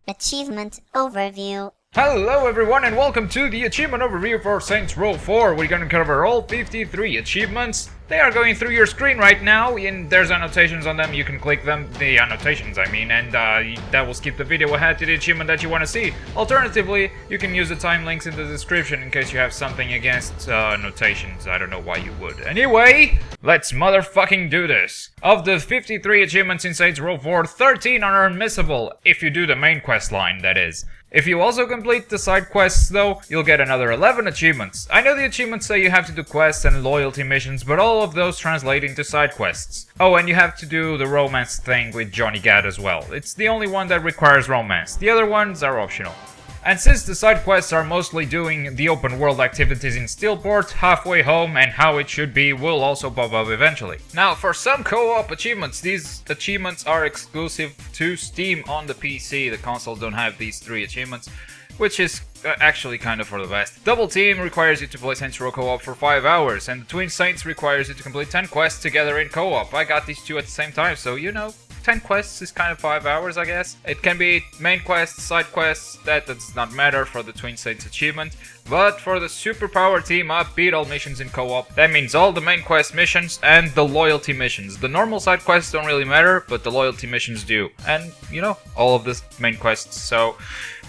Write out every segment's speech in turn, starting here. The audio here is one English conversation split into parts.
Achievement Overview. Hello everyone and welcome to the achievement overview for Saints Row 4. We're gonna cover all 53 achievements. They are going through your screen right now, and there's annotations on them. You can click them, the annotations I mean, and that will skip the video ahead to the achievement that you want to see. Alternatively, you can use the time links in the description in case you have something against annotations. I don't know why you would. Anyway, let's motherfucking do this. Of the 53 achievements in Saints Row 4, 13 are unmissable, if you do the main quest line, that is. If you also complete the side quests though, you'll get another 11 achievements. I know the achievements say you have to do quests and loyalty missions, but all of those translate into side quests. Oh, and you have to do the romance thing with Johnny Gat as well. It's the only one that requires romance. The other ones are optional. And since the side quests are mostly doing the open world activities in Steelport, Halfway Home, and How It Should Be will also pop up eventually. Now, for some co-op achievements, these achievements are exclusive to Steam on the PC. The consoles don't have these 3 achievements, which is actually kind of for the best. Double Team requires you to play Saints Row co-op for 5 hours, and the Twin Saints requires you to complete 10 quests together in co-op. I got these 2 at the same time, so you know. 10 quests is kind of 5 hours, I guess. It can be main quests, side quests, that does not matter for the Twin Saints achievement. But for the Superpower Team Up, beat all missions in co-op. That means all the main quest missions and the loyalty missions. The normal side quests don't really matter, but the loyalty missions do. And, you know, all of the main quests, so...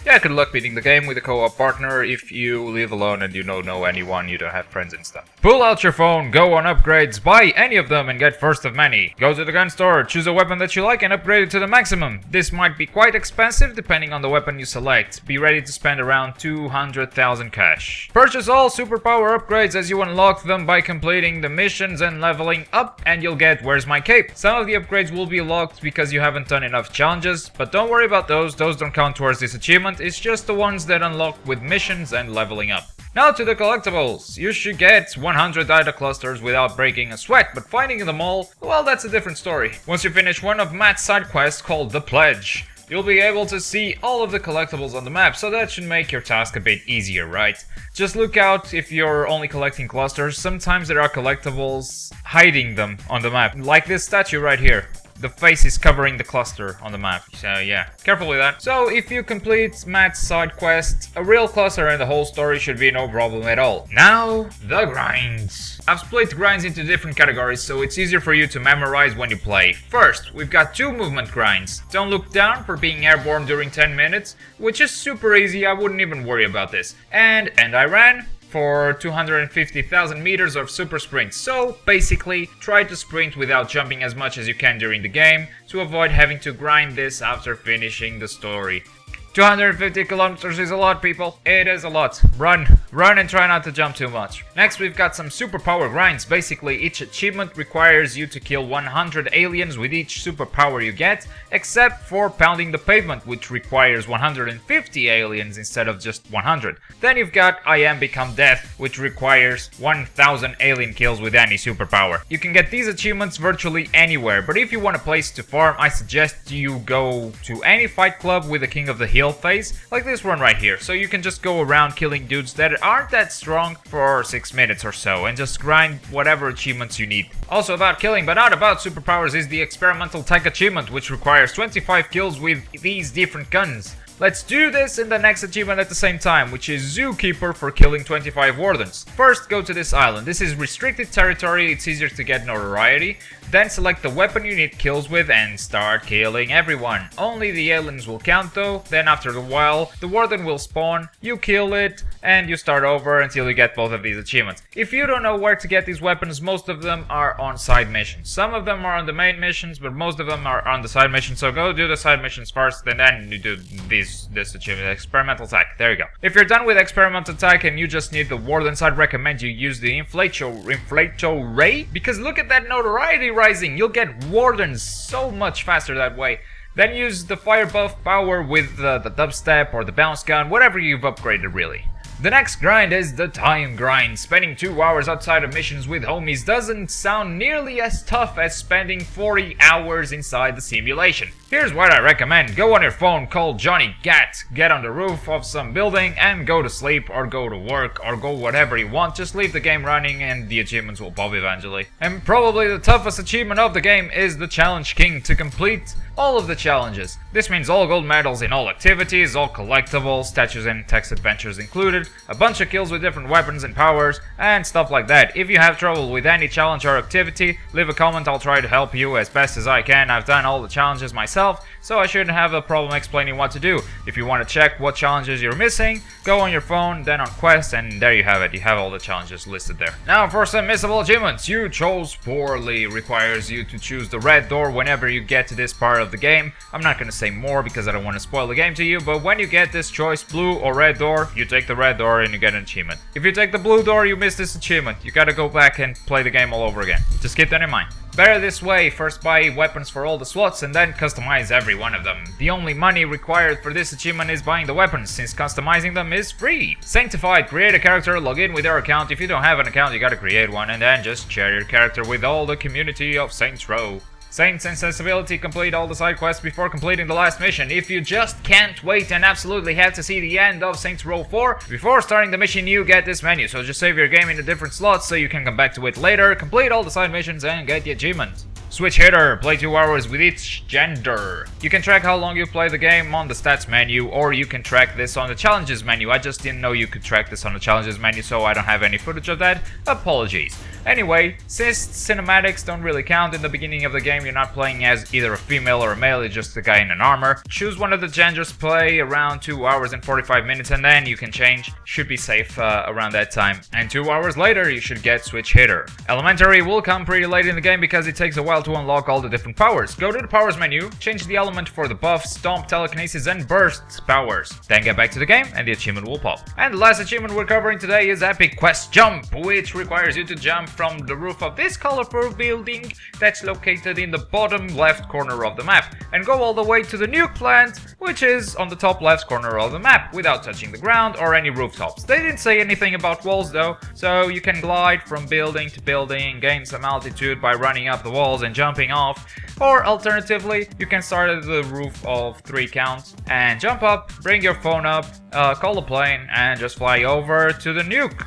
yeah, good luck beating the game with a co-op partner if you live alone and you don't know anyone, you don't have friends and stuff. Pull out your phone, go on upgrades, buy any of them and get first of many. Go to the gun store, choose a weapon that you like and upgrade it to the maximum. This might be quite expensive depending on the weapon you select. Be ready to spend around 200,000 cash. Purchase all superpower upgrades as you unlock them by completing the missions and leveling up, and you'll get Where's My Cape. Some of the upgrades will be locked because you haven't done enough challenges, but don't worry about those don't count towards this achievement. It's just the ones that unlock with missions and leveling up. Now to the collectibles. You should get 100 data clusters without breaking a sweat, but finding them all, well, that's a different story. Once you finish one of Matt's side quests called The Pledge, you'll be able to see all of the collectibles on the map, so that should make your task a bit easier, right? Just look out if you're only collecting clusters. Sometimes there are collectibles hiding them on the map, like this statue right here. The face is covering the cluster on the map, so yeah, careful with that. So if you complete Matt's side quest, a real cluster and the whole story should be no problem at all. Now, the grinds. I've split grinds into different categories so it's easier for you to memorize when you play. First, we've got 2 movement grinds. Don't look down for being airborne during 10 minutes, which is super easy, I wouldn't even worry about this. And I ran for 250,000 meters of super sprint. So basically, try to sprint without jumping as much as you can during the game to avoid having to grind this after finishing the story. 250 kilometers is a lot, people. It is a lot. Run and try not to jump too much. Next, we've got some superpower grinds. Basically, each achievement requires you to kill 100 aliens with each superpower you get, except for Pouding the Pavement, which requires 150 aliens instead of just 100. Then you've got I Am Become Death, which requires 1000 alien kills with any superpower. You can get these achievements virtually anywhere, but if you want a place to farm, I suggest you go to any fight club with a King of the Hill phase, like this one right here, so you can just go around killing dudes that aren't that strong for 6 minutes or so, and just grind whatever achievements you need. Also about killing, but not about superpowers, is the Experimental Tech achievement, which requires 25 kills with these different guns. Let's do this in the next achievement at the same time, which is Zookeeper for killing 25 wardens. First, go to this island. This is restricted territory, it's easier to get notoriety. Then select the weapon you need kills with and start killing everyone. Only the aliens will count though, then after a while, the warden will spawn, you kill it, and you start over until you get both of these achievements. If you don't know where to get these weapons, most of them are on side missions. Some of them are on the main missions, but most of them are on the side missions, so go do the side missions first, and then you do this achievement, Experimental Attack. There you go. If you're done with Experimental Attack and you just need the wardens, I'd recommend you use the Inflato Ray, because look at that notoriety rising. You'll get wardens so much faster that way. Then use the fire buff power with the dubstep or the bounce gun, whatever you've upgraded really. The next grind is the time grind. Spending 2 hours outside of missions with homies doesn't sound nearly as tough as spending 40 hours inside the simulation. Here's what I recommend. Go on your phone, call Johnny Gat, get on the roof of some building and go to sleep or go to work or go whatever you want. Just leave the game running and the achievements will pop eventually. And probably the toughest achievement of the game is the Challenge King. To complete all of the challenges. This means all gold medals in all activities, all collectibles, statues and text adventures included, a bunch of kills with different weapons and powers, and stuff like that. If you have trouble with any challenge or activity, leave a comment, I'll try to help you as best as I can. I've done all the challenges myself, so I shouldn't have a problem explaining what to do. If you want to check what challenges you're missing, go on your phone, then on Quest, and there you have it. You have all the challenges listed there. Now for some missable achievements. You chose poorly. Requires you to choose the red door whenever you get to this part of the game. I'm not going to say more because I don't want to spoil the game to you, but when you get this choice, blue or red door, you take the red door and you get an achievement. If you take the blue door, you miss this achievement. You gotta go back and play the game all over again. Just keep that in mind. Better this way, first buy weapons for all the slots and then customize every one of them. The only money required for this achievement is buying the weapons, since customizing them is free. Saintified, create a character, log in with your account. If you don't have an account, you gotta create one, and then just share your character with all the community of Saints Row. Saints and Sensibility, complete all the side quests before completing the last mission. If you just can't wait and absolutely have to see the end of Saints Row 4, before starting the mission you get this menu, so just save your game in the different slots so you can come back to it later, complete all the side missions and get the achievement. Switch hitter, play 2 hours with each gender. You can track how long you play the game on the stats menu, or you can track this on the challenges menu. I just didn't know you could track this on the challenges menu, so I don't have any footage of that. Apologies. Anyway, since cinematics don't really count in the beginning of the game, you're not playing as either a female or a male, it's just a guy in an armor. Choose one of the genders, play around 2 hours and 45 minutes, and then you can change. Should be safe around that time. And 2 hours later, you should get switch hitter. Elementary will come pretty late in the game because it takes a while to unlock all the different powers. Go to the powers menu, change the element for the buff, stomp, telekinesis, and burst powers. Then get back to the game and the achievement will pop. And the last achievement we're covering today is Epic Quest Jump, which requires you to jump from the roof of this colorful building that's located in the bottom left corner of the map and go all the way to the nuke plant, which is on the top left corner of the map without touching the ground or any rooftops. They didn't say anything about walls though, so you can glide from building to building, gain some altitude by running up the walls and jumping off, or alternatively you can start at the roof of 3 counts and jump up, bring your phone up, call a plane and just fly over to the nuke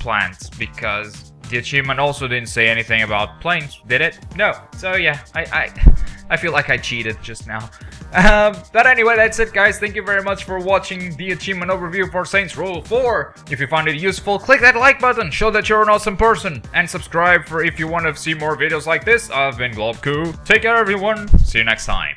plant, because the achievement also didn't say anything about planes, did it? No. So yeah, I feel like I cheated just now. But anyway, that's it guys. Thank you very much for watching the achievement overview for Saints Row 4. If you found it useful, click that like button, show that you're an awesome person, and subscribe for if you want to see more videos like this. I've been Globku. Take care everyone, see you next time.